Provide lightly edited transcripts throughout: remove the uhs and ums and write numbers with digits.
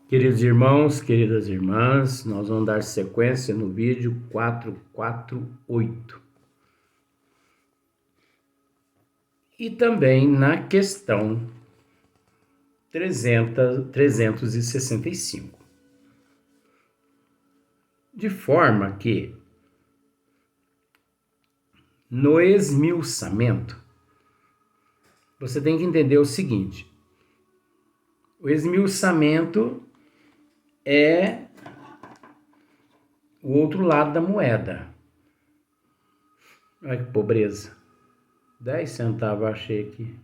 Queridos irmãos, queridas irmãs, nós vamos dar sequência no vídeo 448. E também na questão 365. De forma que, no esmiuçamento, você tem que entender o seguinte: o esmiuçamento é o outro lado da moeda. Olha que pobreza. 10 centavos eu achei aqui.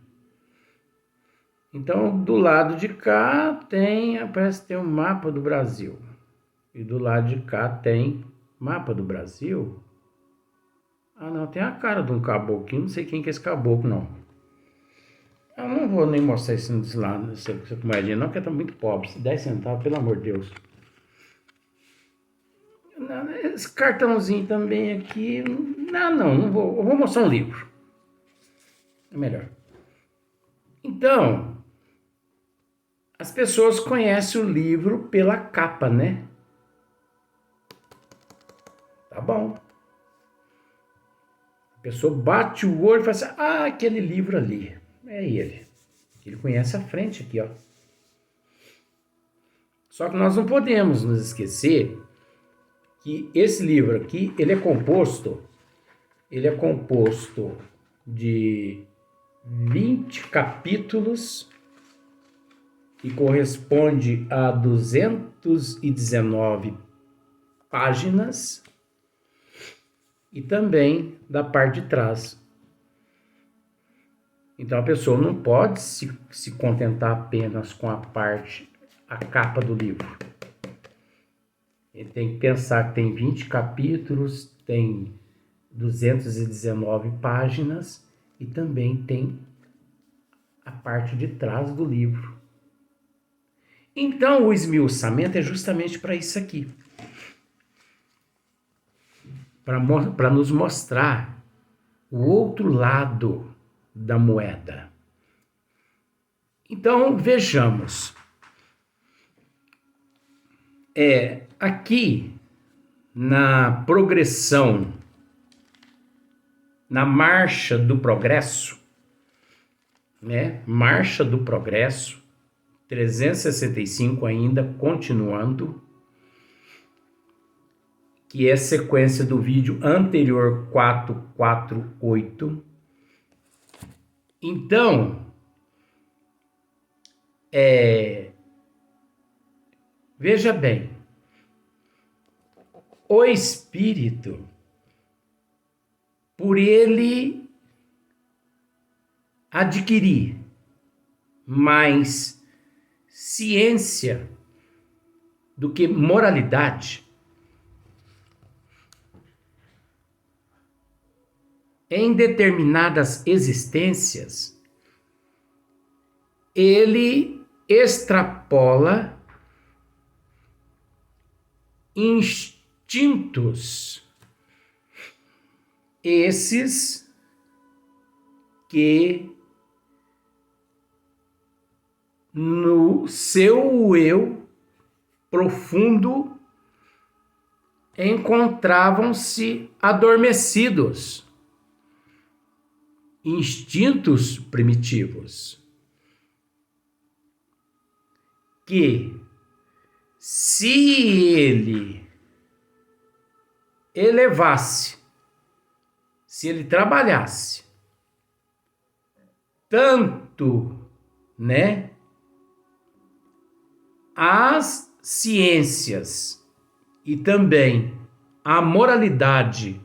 Então, do lado de cá parece que tem um mapa do Brasil. E do lado de cá tem mapa do Brasil. Ah, não, tem a cara de um caboclo. Não sei quem que é esse caboclo, não. Eu não vou nem mostrar isso desse lado, essa moedinha, não, porque tá muito pobre. 10 centavos, pelo amor de Deus. Esse cartãozinho também aqui. Não vou. Eu vou mostrar um livro. É melhor. Então, as pessoas conhecem o livro pela capa, né? Tá bom. A pessoa bate o olho e fala assim: ah, aquele livro ali. É ele. Ele conhece a frente aqui, ó. Só que nós não podemos nos esquecer que esse livro aqui, ele é composto de 20 capítulos, que corresponde a 219 páginas, e também da parte de trás. Então a pessoa não pode se contentar apenas com a capa do livro. Ele tem que pensar que tem 20 capítulos, tem 219 páginas e também tem a parte de trás do livro. Então o esmiuçamento é justamente para isso aqui. Para nos mostrar o outro lado da moeda. Então vejamos. Aqui na progressão, na marcha do progresso, né? Marcha do progresso, 365 ainda continuando, que é sequência do vídeo anterior 448. Então, veja bem, o espírito, por ele adquirir mais ciência do que moralidade, em determinadas existências, ele extrapola instintos, esses que no seu eu profundo encontravam-se adormecidos. Instintos primitivos que, se ele elevasse, se ele trabalhasse tanto, né, as ciências e também a moralidade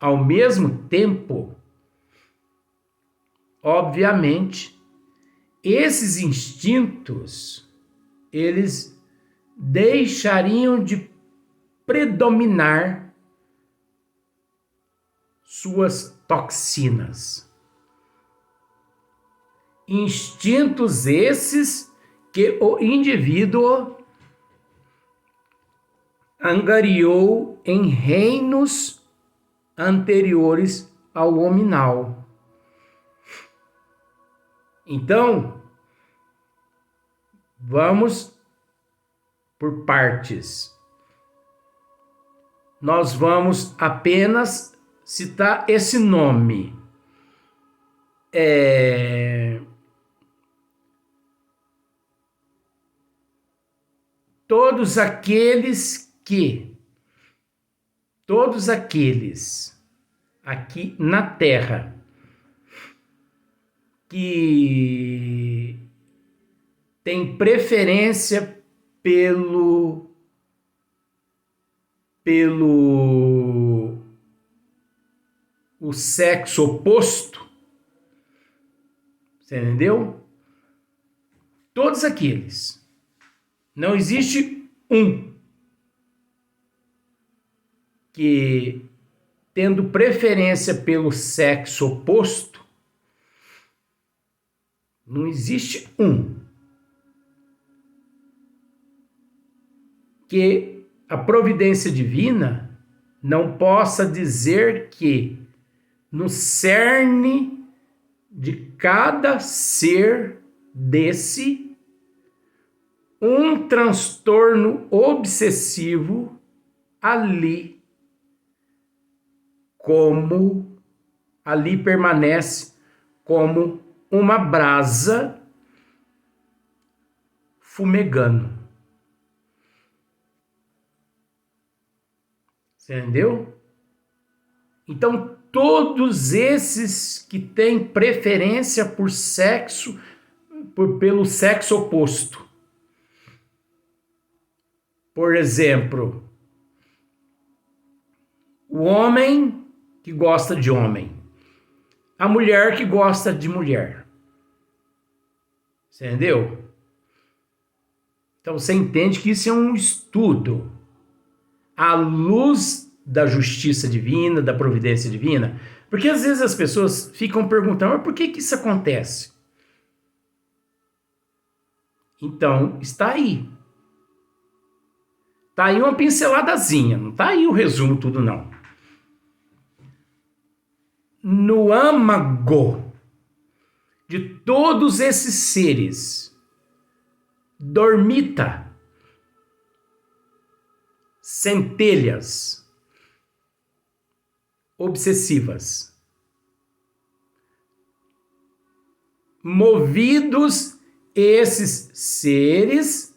ao mesmo tempo, obviamente, esses instintos, eles deixariam de predominar suas toxinas. Instintos esses que o indivíduo angariou em reinos anteriores ao hominal. Então, vamos por partes. Nós vamos apenas citar esse nome. Todos aqueles aqui na Terra que tem preferência pelo o sexo oposto, você entendeu? Todos aqueles. Não existe um que, tendo preferência pelo sexo oposto, não existe um que a providência divina não possa dizer que no cerne de cada ser desse, um transtorno obsessivo ali permanece como uma brasa fumegando. Você entendeu? Então, todos esses que têm preferência por sexo, pelo sexo oposto. Por exemplo, o homem que gosta de homem, a mulher que gosta de mulher. Você entendeu? Então você entende que isso é um estudo à luz da justiça divina, da providência divina. Porque às vezes as pessoas ficam perguntando, mas por que isso acontece? Então, está aí. Está aí uma pinceladazinha, não está aí o resumo tudo não. No âmago de todos esses seres, dormita centelhas obsessivas, movidos, esses seres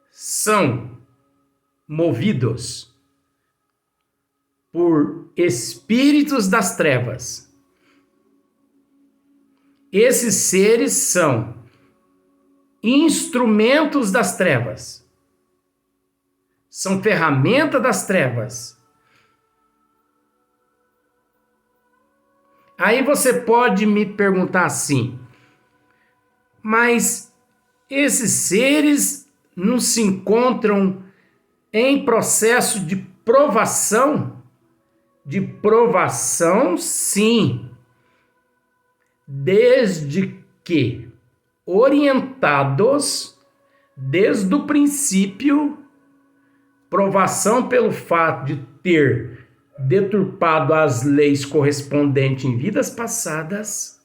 são movidos por espíritos das trevas. Esses seres são instrumentos das trevas, são ferramenta das trevas. Aí você pode me perguntar assim, mas esses seres não se encontram em processo de provação? De provação, sim. Desde que orientados desde o princípio, provação pelo fato de ter deturpado as leis correspondentes em vidas passadas,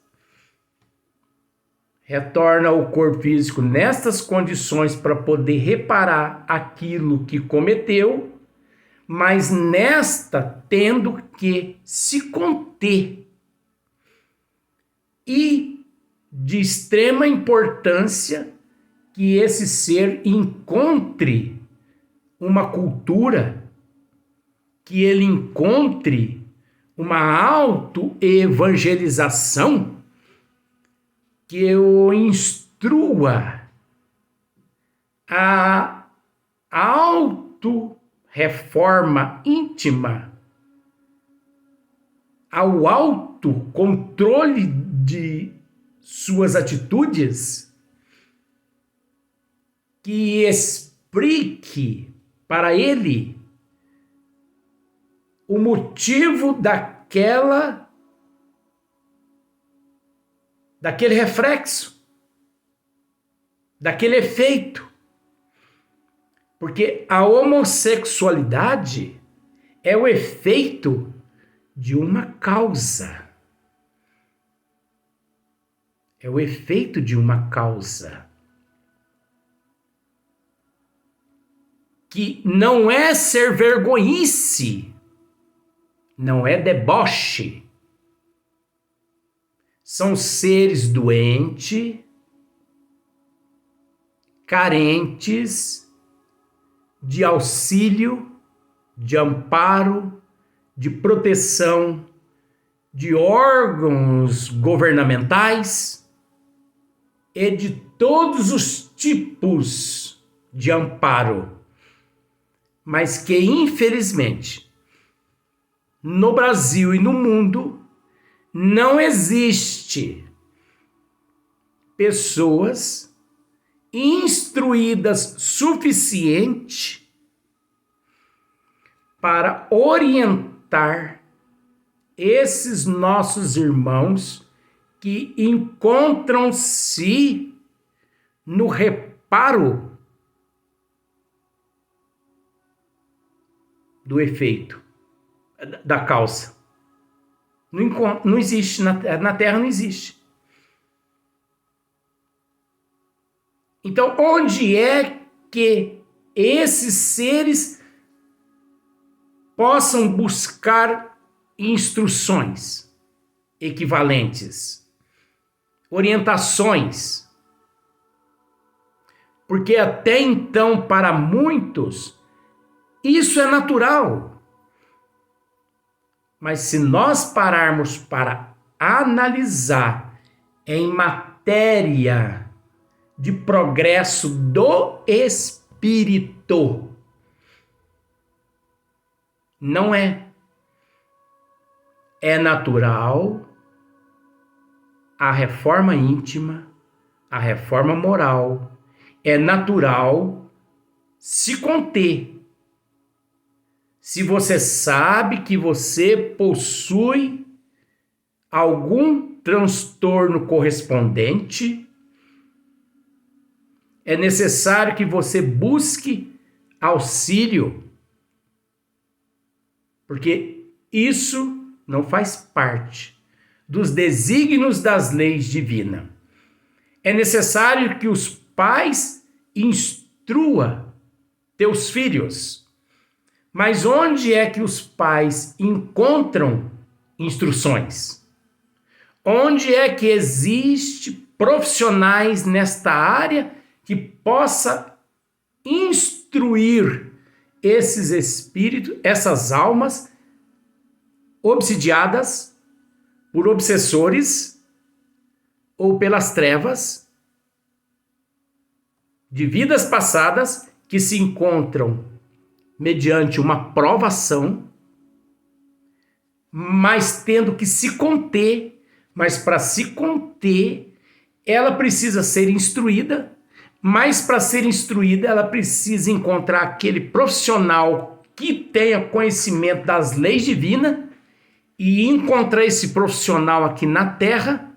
retorna ao corpo físico nestas condições para poder reparar aquilo que cometeu, mas nesta tendo que se conter. E de extrema importância que esse ser encontre uma cultura, que ele encontre uma auto-evangelização, que o instrua a auto-reforma íntima, ao autocontrole de suas atitudes, que explique para ele o motivo daquele reflexo, daquele efeito. Porque a homossexualidade é o efeito de uma causa. É o efeito de uma causa. que não é ser vergonhice, não é deboche. São seres doentes, carentes de auxílio, de amparo, de proteção, de órgãos governamentais e de todos os tipos de amparo, mas que, infelizmente, no Brasil e no mundo, não existe pessoas instruídas suficiente para orientar esses nossos irmãos que encontram-se no reparo do efeito da causa. Não existe, na Terra não existe. Então, onde é que esses seres possam buscar instruções equivalentes, orientações? Porque até então, para muitos, isso é natural. Mas se nós pararmos para analisar em matéria de progresso do espírito, não é. É natural a reforma íntima, a reforma moral. É natural se conter. Se você sabe que você possui algum transtorno correspondente, é necessário que você busque auxílio, porque isso não faz parte dos desígnios das leis divinas. É necessário que os pais instruam teus filhos. Mas onde é que os pais encontram instruções? Onde é que existe profissionais nesta área que possa instruir esses espíritos, essas almas obsidiadas por obsessores ou pelas trevas de vidas passadas que se encontram mediante uma provação, mas tendo que se conter, mas para se conter, ela precisa ser instruída, mas para ser instruída, ela precisa encontrar aquele profissional que tenha conhecimento das leis divinas e encontrar esse profissional aqui na Terra.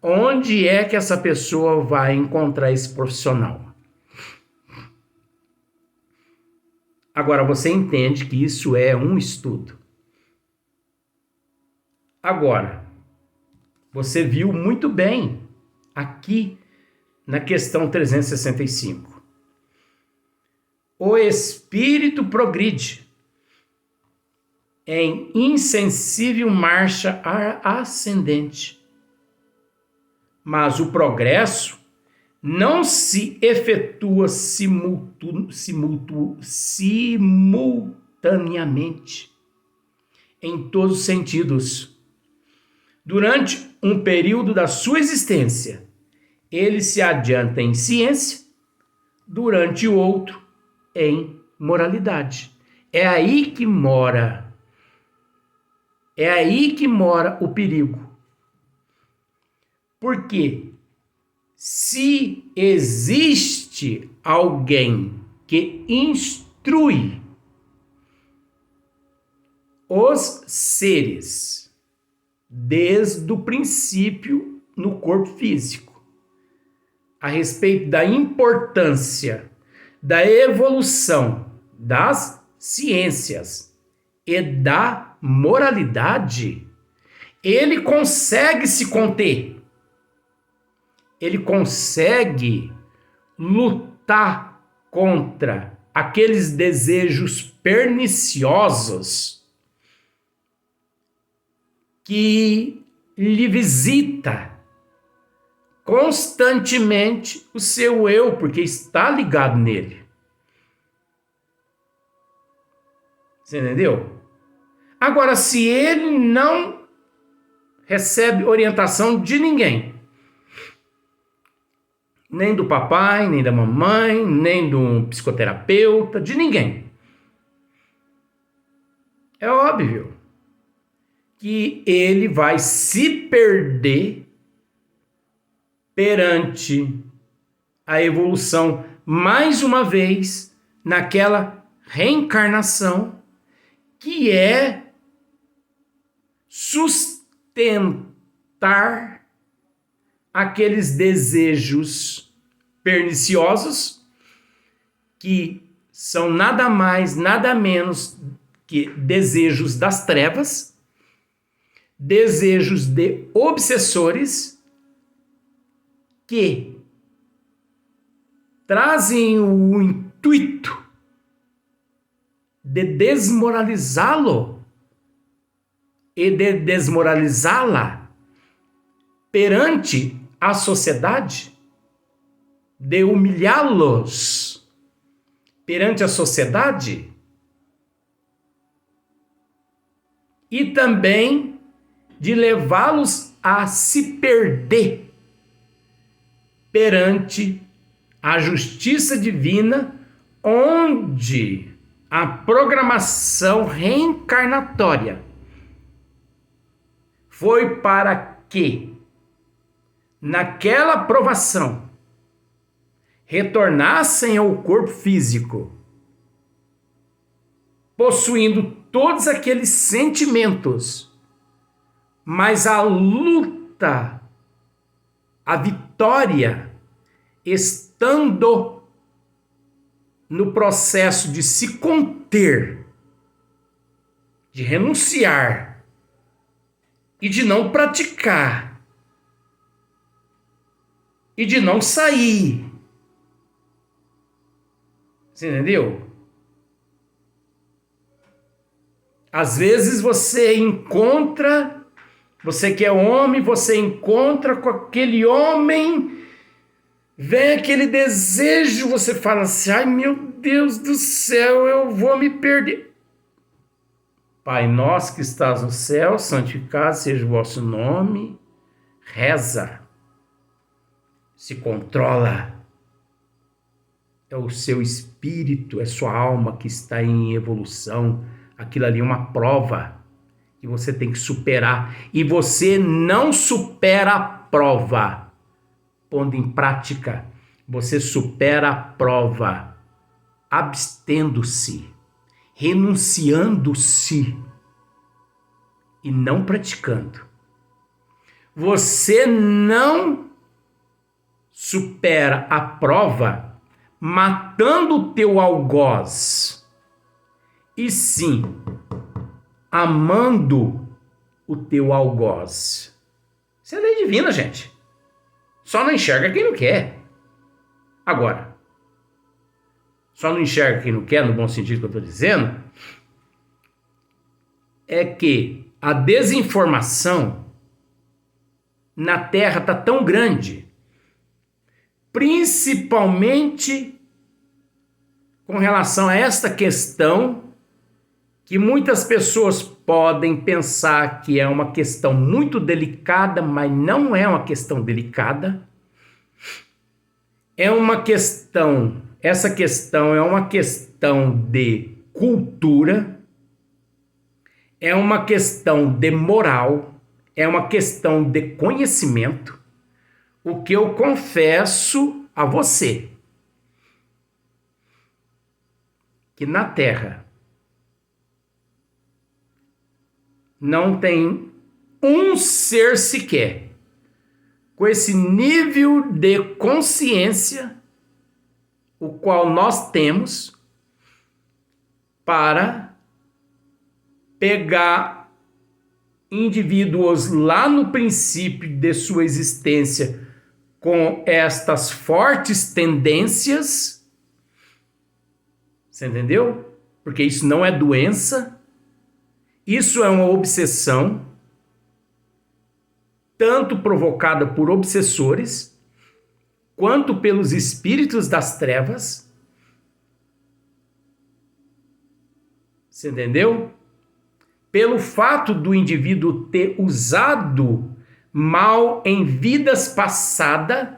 Onde é que essa pessoa vai encontrar esse profissional? Agora, você entende que isso é um estudo. Agora, você viu muito bem aqui na questão 365. O espírito progride em insensível marcha ascendente. Mas o progresso não se efetua simultaneamente, em todos os sentidos. Durante um período da sua existência, ele se adianta em ciência, durante o outro, em moralidade. É aí que mora o perigo. Porque se existe alguém que instrui os seres desde o princípio no corpo físico, a respeito da importância da evolução das ciências e da moralidade, ele consegue se conter. Ele consegue lutar contra aqueles desejos perniciosos que lhe visita constantemente o seu eu, porque está ligado nele. Você entendeu? Agora, se ele não recebe orientação de ninguém, nem do papai, nem da mamãe, nem do psicoterapeuta, de ninguém, é óbvio que ele vai se perder perante a evolução, mais uma vez, naquela reencarnação que é sustentar aqueles desejos perniciosos que são nada mais, nada menos que desejos das trevas, desejos de obsessores que trazem o intuito de desmoralizá-lo e de desmoralizá-la perante a sociedade, de humilhá-los perante a sociedade e também de levá-los a se perder perante a justiça divina, onde a programação reencarnatória foi para que, naquela provação, retornassem ao corpo físico, possuindo todos aqueles sentimentos, mas a luta, a vitória, estando no processo de se conter, de renunciar e de não praticar e de não sair. Você entendeu? Às vezes você que é homem, você encontra com aquele homem, vem aquele desejo, você fala assim, ai meu Deus do céu, eu vou me perder. Pai nosso que estás no céu, santificado seja o vosso nome, reza, se controla. É o seu espírito, é sua alma que está em evolução. Aquilo ali é uma prova que você tem que superar. E você não supera a prova pondo em prática. Você supera a prova abstendo-se, renunciando-se e não praticando. Você não supera a prova matando o teu algoz, e sim amando o teu algoz. Isso é lei divina, gente. Só não enxerga quem não quer. Agora, só não enxerga quem não quer, no bom sentido que eu estou dizendo, é que a desinformação na Terra está tão grande, principalmente com relação a esta questão, que muitas pessoas podem pensar que é uma questão muito delicada, mas não é uma questão delicada. Essa questão é uma questão de cultura, é uma questão de moral, é uma questão de conhecimento. O que eu confesso a você, que na Terra não tem um ser sequer com esse nível de consciência o qual nós temos para pegar indivíduos lá no princípio de sua existência com estas fortes tendências, Você entendeu? Porque isso não é doença, isso é uma obsessão, tanto provocada por obsessores, quanto pelos espíritos das trevas. Você entendeu? Pelo fato do indivíduo ter usado mal em vidas passadas,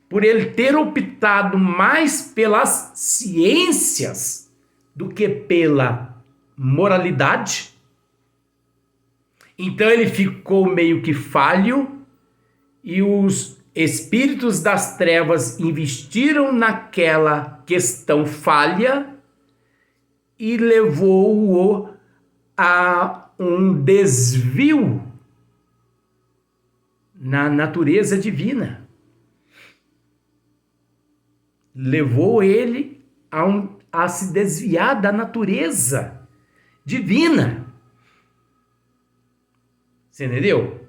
por ele ter optado mais pelas ciências do que pela moralidade. Então ele ficou meio que falho e os espíritos das trevas investiram naquela questão falha e levou-o a um desvio na natureza divina. Levou ele a se desviar da natureza divina. Você entendeu?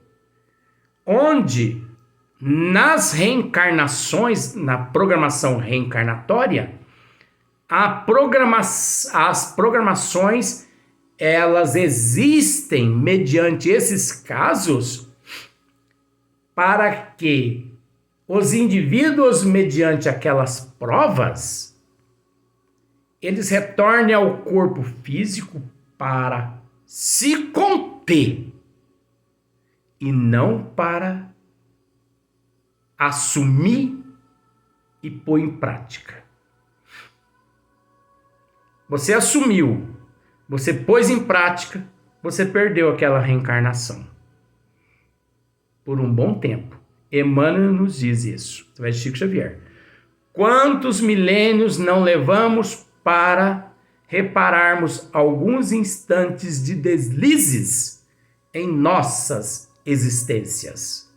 Onde nas reencarnações, na programação reencarnatória, as programações elas existem mediante esses casos para que os indivíduos, mediante aquelas provas, eles retornem ao corpo físico para se conter e não para assumir e pôr em prática. Você assumiu, você pôs em prática, você perdeu aquela reencarnação. Por um bom tempo. Emmanuel nos diz isso, através de Chico Xavier. Quantos milênios não levamos para repararmos alguns instantes de deslizes em nossas existências?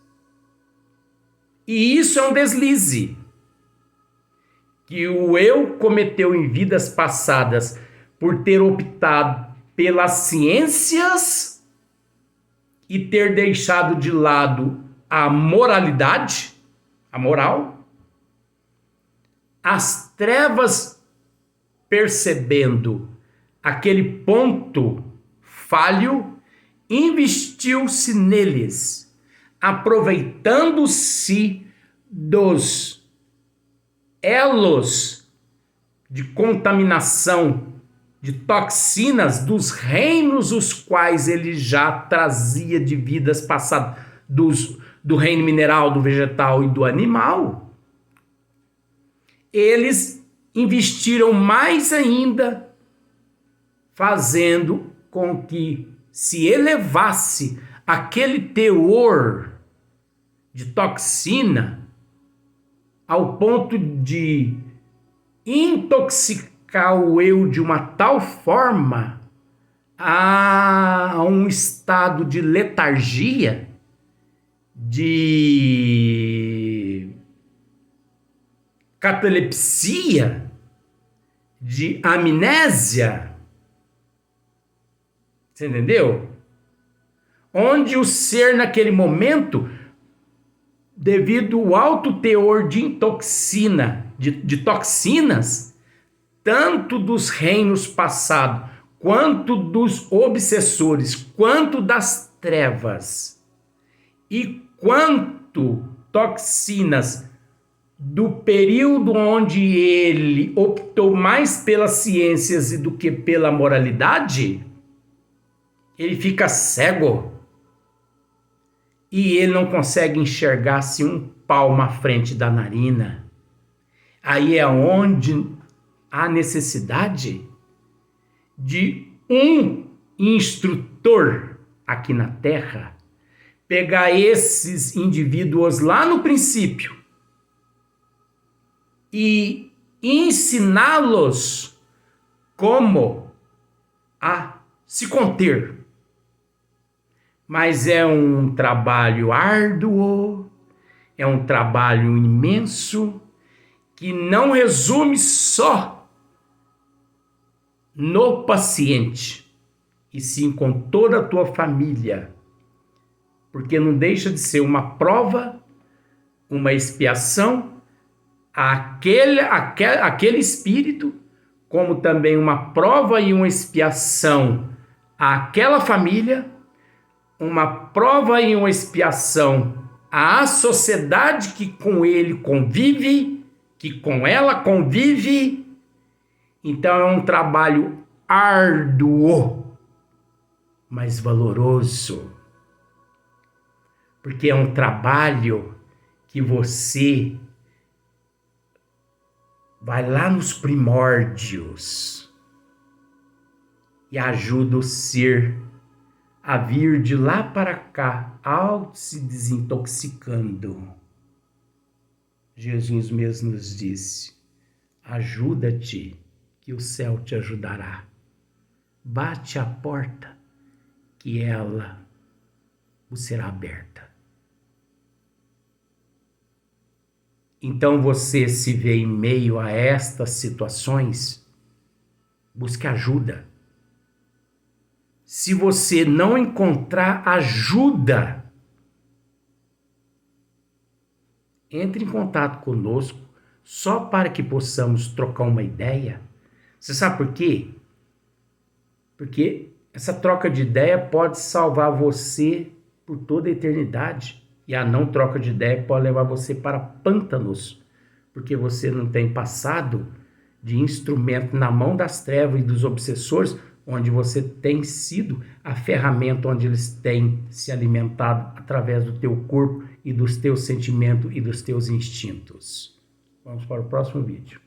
E isso é um deslize que o eu cometeu em vidas passadas por ter optado pelas ciências e ter deixado de lado a moralidade, a moral. As trevas, percebendo aquele ponto falho, investiu-se neles, aproveitando-se dos elos de contaminação, de toxinas dos reinos os quais ele já trazia de vidas passadas, do reino mineral, do vegetal e do animal. Eles investiram mais ainda, fazendo com que se elevasse aquele teor de toxina ao ponto de intoxicar o eu de uma tal forma a um estado de letargia, de catalepsia, de amnésia. Você entendeu? Onde o ser naquele momento, devido ao alto teor de toxinas, tanto dos reinos passados, quanto dos obsessores, quanto das trevas, e quanto toxinas do período onde ele optou mais pelas ciências do que pela moralidade, ele fica cego e ele não consegue enxergar-se um palmo à frente da narina. Aí é onde há necessidade de um instrutor aqui na Terra pegar esses indivíduos lá no princípio e ensiná-los como a se conter. Mas é um trabalho árduo, é um trabalho imenso, que não resume só no paciente, e sim com toda a tua família, porque não deixa de ser uma prova, uma expiação, aquele espírito como também uma prova e uma expiação àquela família, uma prova e uma expiação à sociedade que com ele convive, que com ela convive. Então é um trabalho árduo, mas valoroso, porque é um trabalho que você vai lá nos primórdios e ajuda o ser a vir de lá para cá, se desintoxicando. Jesus mesmo nos disse: ajuda-te, que o céu te ajudará. Bate a porta, que ela o será aberta. Então você se vê em meio a estas situações, busque ajuda. Se você não encontrar ajuda, entre em contato conosco, só para que possamos trocar uma ideia. Você sabe por quê? Porque essa troca de ideia pode salvar você por toda a eternidade. E a não troca de ideia pode levar você para pântanos, porque você não tem passado de instrumento na mão das trevas e dos obsessores, onde você tem sido a ferramenta onde eles têm se alimentado através do teu corpo e dos teus sentimentos e dos teus instintos. Vamos para o próximo vídeo.